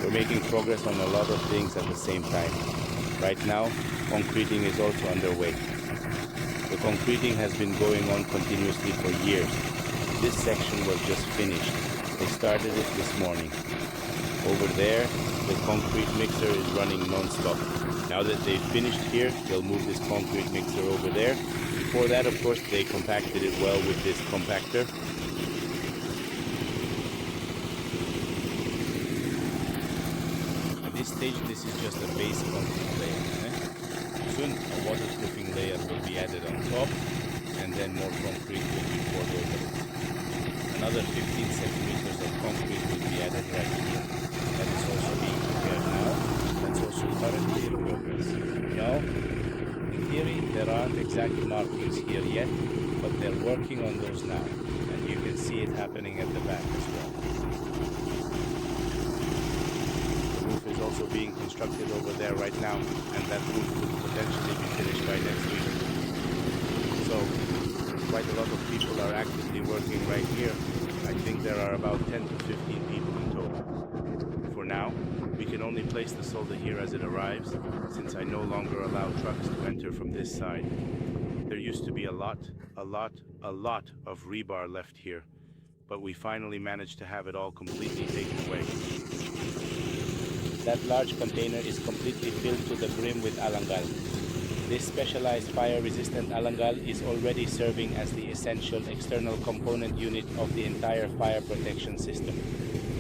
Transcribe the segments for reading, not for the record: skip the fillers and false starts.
We're making progress on a lot of things at the same time. Right now, concreting is also underway. The concreting has been going on continuously for years. This section was just finished. They started it this morning. Over there, the concrete mixer is running non-stop. Now that they've finished here, they'll move this concrete mixer over there. Before that, of course, they compacted it well with this compactor. At this stage, this is just a base concrete layer. Soon, a waterproofing layer will be added on top, and then more concrete will be poured over. Another 15 centimeters of concrete will be added right here. That is also being prepared now. That's also currently in progress. Now, in theory, there aren't exact markings here yet, but they're working on those now. And you can see it happening at the back as well. The roof is also being constructed over there right now, and that roof could potentially be finished by next week. So, quite a lot of people are actively working right here. I think there are about 10 to 15 people in total. For now, we can only place the solder here as it arrives, since I no longer allow trucks to enter from this side. There used to be a lot of rebar left here, but we finally managed to have it all completely taken away. That large container is completely filled to the brim with alangal. This specialized fire-resistant alangal is already serving as the essential external component unit of the entire fire protection system.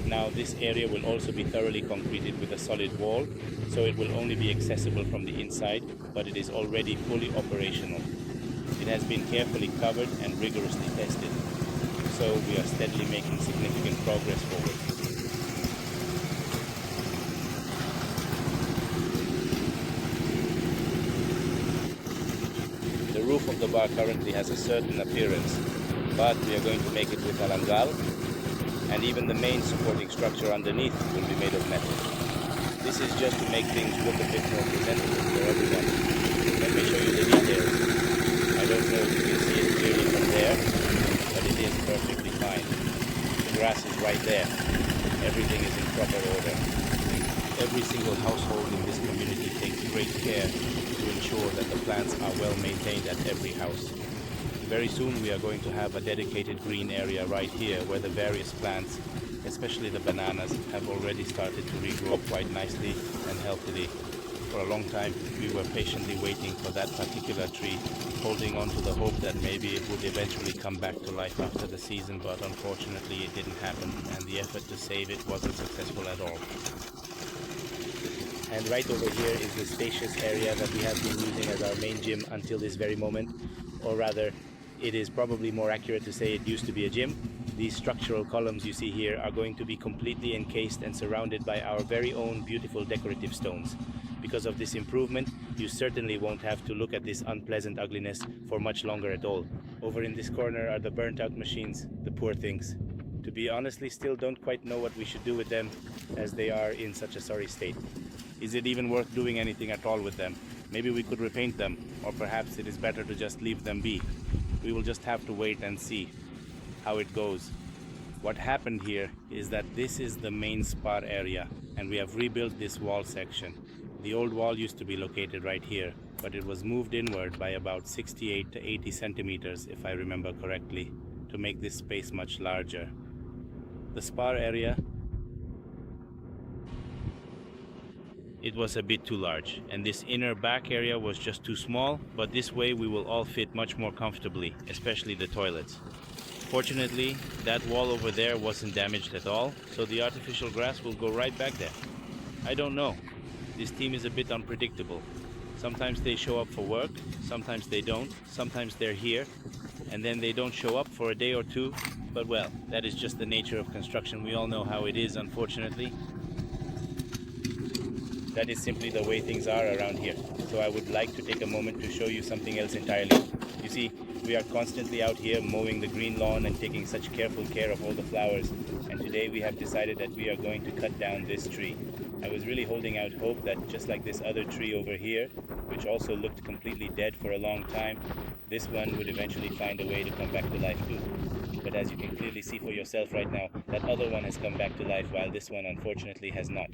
Now this area will also be thoroughly concreted with a solid wall, so it will only be accessible from the inside, but it is already fully operational. It has been carefully covered and rigorously tested, so we are steadily making significant progress forward. The roof of the bar currently has a certain appearance, but we are going to make it with alangal, and even the main supporting structure underneath will be made of metal. This is just to make things look a bit more presentable for everyone. Let me show you the details. I don't know if you can see it clearly from there, but it is perfectly fine. The grass is right there. Everything is in proper order. Every single household in this community takes great care to ensure that the plants are well maintained at every house. Very soon we are going to have a dedicated green area right here where the various plants, especially the bananas, have already started to regrow quite nicely and healthily. For a long time we were patiently waiting for that particular tree, holding on to the hope that maybe it would eventually come back to life after the season, but unfortunately it didn't happen, and the effort to save it wasn't successful at all. And right over here is the spacious area that we have been using as our main gym until this very moment, or rather, it is probably more accurate to say it used to be a gym. These structural columns you see here are going to be completely encased and surrounded by our very own beautiful decorative stones. Because of this improvement, you certainly won't have to look at this unpleasant ugliness for much longer at all. Over in this corner are the burnt out machines, the poor things. To be honestly, still don't quite know what we should do with them, as they are in such a sorry state. Is it even worth doing anything at all with them? Maybe we could repaint them, or perhaps it is better to just leave them be. We will just have to wait and see how it goes. What happened here is that this is the main spar area, and we have rebuilt this wall section. The old wall used to be located right here, but it was moved inward by about 68 to 80 centimeters, if I remember correctly, to make this space much larger. The spar area, it was a bit too large, and this inner back area was just too small, but this way we will all fit much more comfortably, especially the toilets. Fortunately, that wall over there wasn't damaged at all, so the artificial grass will go right back there. I don't know. This team is a bit unpredictable. Sometimes they show up for work, sometimes they don't, sometimes they're here, and then they don't show up for a day or two, but well, that is just the nature of construction. We all know how it is, unfortunately. That is simply the way things are around here. So I would like to take a moment to show you something else entirely. You see, we are constantly out here mowing the green lawn and taking such careful care of all the flowers. And today we have decided that we are going to cut down this tree. I was really holding out hope that just like this other tree over here, which also looked completely dead for a long time, this one would eventually find a way to come back to life too. But as you can clearly see for yourself right now, That other one has come back to life while this one unfortunately has not.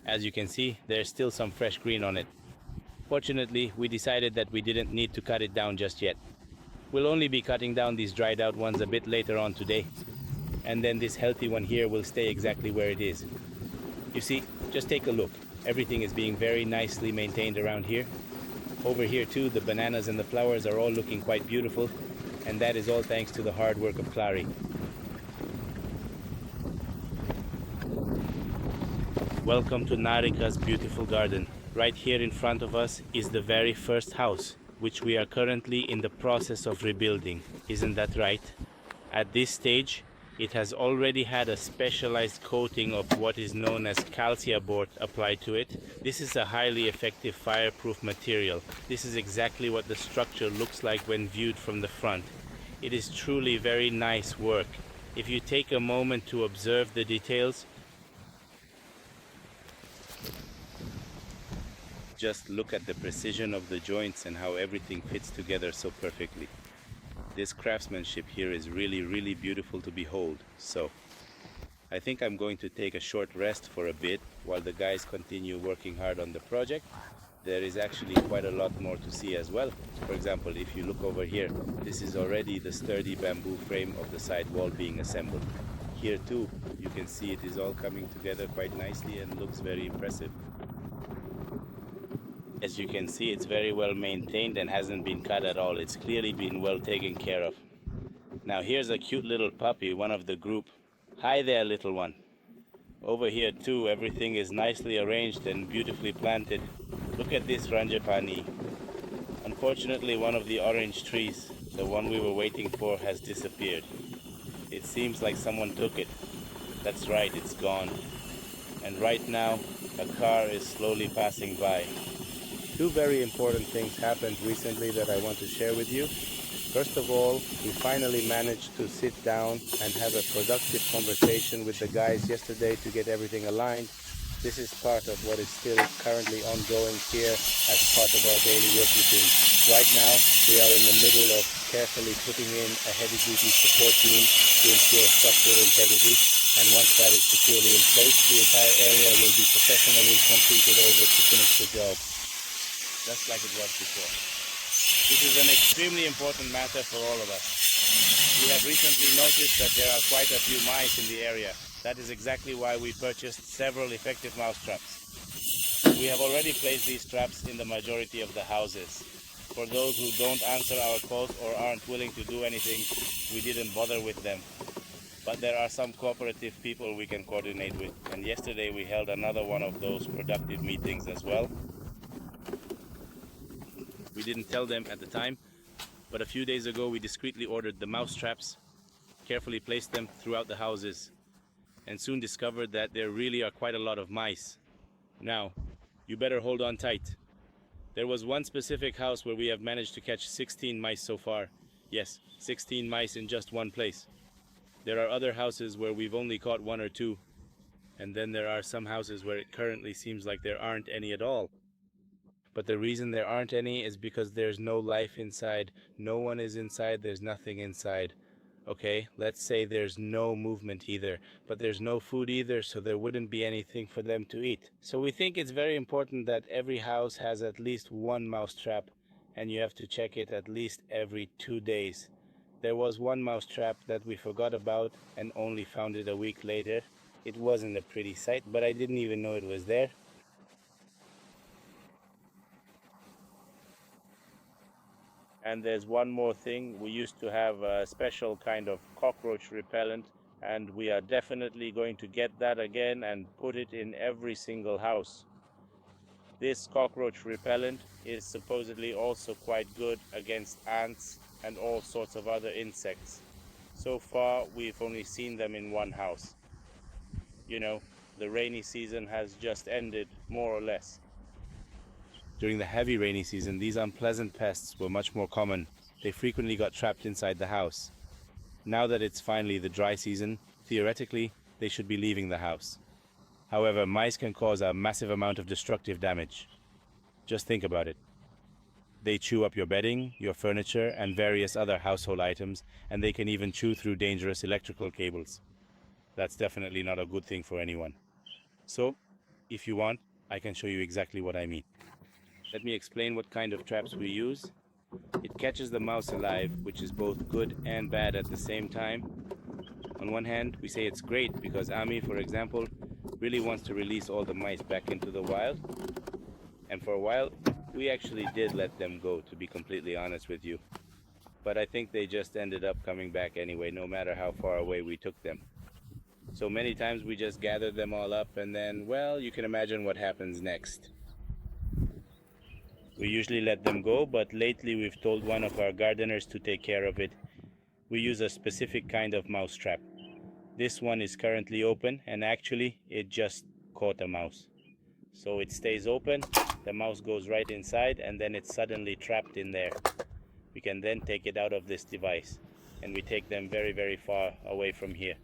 As you can see, there's still some fresh green on it. Fortunately, we decided that we didn't need to cut it down just yet. We'll only be cutting down these dried out ones a bit later on today. And then this healthy one here will stay exactly where it is. You see, just take a look. Everything is being very nicely maintained around here. Over here too, the bananas and the flowers are all looking quite beautiful, and that is all thanks to the hard work of Clary. Welcome to Narika's beautiful garden. Right here in front of us is the very first house, which we are currently in the process of rebuilding. Isn't that right? At this stage, it has already had a specialized coating of what is known as Calciabort applied to it. This is a highly effective fireproof material. This is exactly what the structure looks like when viewed from the front. It is truly very nice work. If you take a moment to observe the details, just look at the precision of the joints and how everything fits together so perfectly. This craftsmanship here is really beautiful to behold. So I think I'm going to take a short rest for a bit while the guys continue working hard on the project. There is actually quite a lot more to see as well. For example, if you look over here, this is already the sturdy bamboo frame of the side wall being assembled. Here too, you can see it is all coming together quite nicely and looks very impressive. As you can see, it's very well maintained and hasn't been cut at all. It's clearly been well taken care of. Now here's a cute little puppy, one of the group. Hi there, little one. Over here too, everything is nicely arranged and beautifully planted. Look at this Ranjapani. Unfortunately, one of the orange trees, the one we were waiting for, has disappeared. It seems like someone took it. That's right, it's gone. And right now, a car is slowly passing by. Two very important things happened recently that I want to share with you. First of all, we finally managed to sit down and have a productive conversation with the guys yesterday to get everything aligned. This is part of what is still currently ongoing here as part of our daily work routine. Right now, we are in the middle of carefully putting in a heavy-duty support beam to ensure structural integrity. And once that is securely in place, the entire area will be professionally completed over to finish the job, just like it was before. This is an extremely important matter for all of us. We have recently noticed that there are quite a few mice in the area. That is exactly why we purchased several effective mouse traps. We have already placed these traps in the majority of the houses. For those who don't answer our calls or aren't willing to do anything, we didn't bother with them. But there are some cooperative people we can coordinate with, and yesterday we held another one of those productive meetings as well. We didn't tell them at the time, but a few days ago we discreetly ordered the mouse traps, carefully placed them throughout the houses, and soon discovered that there really are quite a lot of mice. Now, you better hold on tight. There was one specific house where we have managed to catch 16 mice so far. Yes, 16 mice in just one place. There are other houses where we've only caught one or two, and then there are some houses where it currently seems like there aren't any at all. But the reason there aren't any is because there's no life inside. No one is inside, there's nothing inside. Okay, let's say there's no movement either, but there's no food either, so there wouldn't be anything for them to eat. So we think it's very important that every house has at least one mouse trap, and you have to check it at least every 2 days. There was one mouse trap that we forgot about and only found it a week later. It wasn't a pretty sight, but I didn't even know it was there. And there's one more thing. We used to have a special kind of cockroach repellent, and we are definitely going to get that again and put it in every single house. This cockroach repellent is supposedly also quite good against ants and all sorts of other insects. So far, we've only seen them in one house. You know, the rainy season has just ended, more or less. During the heavy rainy season, these unpleasant pests were much more common. They frequently got trapped inside the house. Now that it's finally the dry season, theoretically, they should be leaving the house. However, mice can cause a massive amount of destructive damage. Just think about it. They chew up your bedding, your furniture, and various other household items, and they can even chew through dangerous electrical cables. That's definitely not a good thing for anyone. So, if you want, I can show you exactly what I mean. Let me explain what kind of traps we use. It catches the mouse alive, which is both good and bad at the same time. On one hand, we say it's great because Ami, for example, really wants to release all the mice back into the wild. And for a while, we actually did let them go, to be completely honest with you. But I think they just ended up coming back anyway, no matter how far away we took them. So many times we just gathered them all up and then, well, you can imagine what happens next. We usually let them go, but lately we've told one of our gardeners to take care of it. We use a specific kind of mouse trap. This one is currently open, and actually it just caught a mouse. So it stays open, the mouse goes right inside, and then it's suddenly trapped in there. We can then take it out of this device, and we take them very, very far away from here.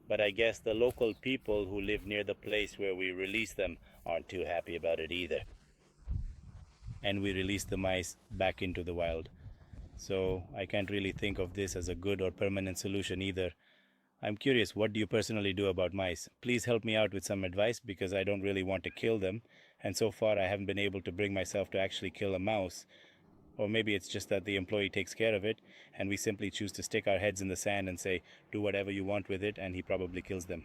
But I guess the local people who live near the place where we release them aren't too happy about it either. And we release the mice back into the wild. So I can't really think of this as a good or permanent solution either. I'm curious, what do you personally do about mice? Please help me out with some advice because I don't really want to kill them, and so far I haven't been able to bring myself to actually kill a mouse. Or maybe it's just that the employee takes care of it and we simply choose to stick our heads in the sand and say, do whatever you want with it, and he probably kills them.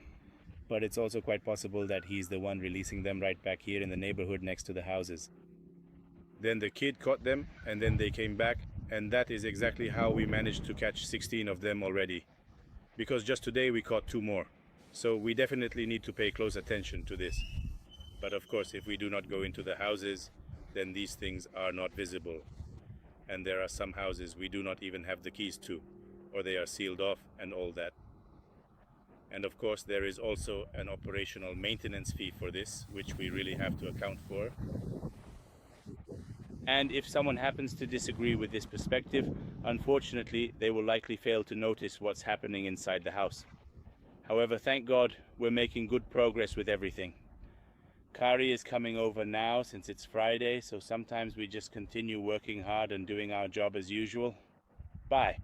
But it's also quite possible that he's the one releasing them right back here in the neighborhood next to the houses. Then the kid caught them and then they came back, and that is exactly how we managed to catch 16 of them already. Because just today we caught 2 more. So we definitely need to pay close attention to this. But of course, if we do not go into the houses, then these things are not visible. And there are some houses we do not even have the keys to, or they are sealed off and all that. And of course, there is also an operational maintenance fee for this, which we really have to account for. And if someone happens to disagree with this perspective, unfortunately, they will likely fail to notice what's happening inside the house. However, thank God, we're making good progress with everything. Kari is coming over now since it's Friday, so sometimes we just continue working hard and doing our job as usual. Bye.